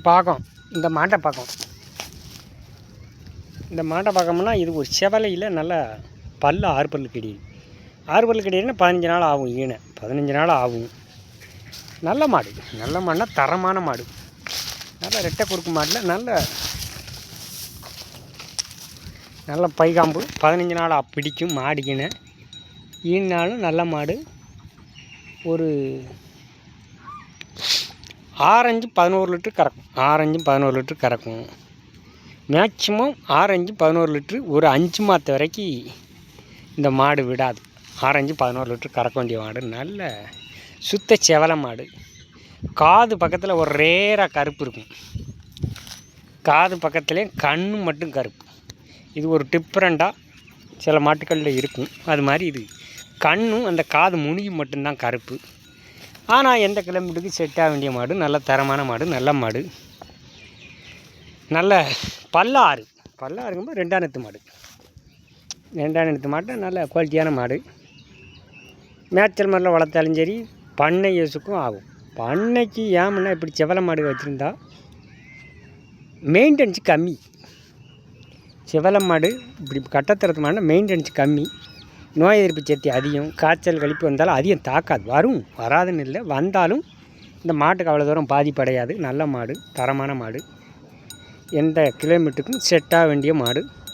பார்க்கும். இந்த மாட்டை பார்க்கும். இந்த மாட்டை பார்க்கோம்னா இது ஒரு செவலையில் நல்லா பல்லு 6 பல்லு கிடையாது. 6 பல்லு கிடையாதுன்னா 15 நாள் ஆகும். 15 நாள் ஆகும். நல்ல மாடு, நல்ல மாடுனா தரமான மாடு. நல்ல ரெட்டை குறுக்கு மாடில் நல்ல பைகாம்பு 15 நாளாக பிடிக்கும் மாடிக்கின்னு. ஈனாலும் நல்ல மாடு. ஒரு ஆரஞ்சு 11 லிட்டரு கறக்கும். ஆரஞ்சு 11 லிட்டரு கறக்கும். Maximum orange 11 litre. ஒரு 5 மாதத்து வரைக்கும் இந்த மாடு விடாது. ஆரஞ்சு 11 லிட்ரு கறக்க வேண்டிய மாடு. நல்ல சுத்த செவலை மாடு. காது பக்கத்தில் ஒரு ரேராக கருப்பு இருக்கும். காது பக்கத்துலேயே கண்ணு மட்டும் கருப்பு. இது ஒரு டிஃப்ரெண்ட்டாக சில மாட்டுக்களில் இருக்கும். அது மாதிரி இது கண்ணும் அந்த காது முனிகி மட்டும்தான் கருப்பு. ஆனால் எந்த கிலோமீட்டருக்கு செட் ஆக வேண்டிய மாடு. நல்ல தரமான மாடு, நல்ல மாடு. நல்ல பல்லாருங்கும்போது 2ஆம் நேத்து மாடு. 2ஆம் நேத்து மாடு நல்ல குவாலிட்டியான மாடு. மேய்ச்சல் மாடில் வளர்த்தாலும் சரி, பண்ணை யூஸுக்கும் ஆகும். பண்ணைக்கு ஏமுன்னா இப்படி செவலை மாடு வச்சுருந்தா மெயின்டெனன்ஸ் கம்மி. செவலை மாடு இப்படி கட்டத்தரத்து மாடுனா மெயின்டெனன்ஸ் கம்மி. நோய் எதிர்ப்பு சக்தி அதிகம். காய்ச்சல் கழிப்பு வந்தாலும் அதிகம் தாக்காது. வராதுன்னு இல்லை. வந்தாலும் இந்த மாட்டுக்கு அவ்வளோ தூரம் பாதிப்படையாது. நல்ல மாடு, தரமான மாடு. எந்த கிலோமீட்டருக்கும் செட் ஆக வேண்டிய மாடு.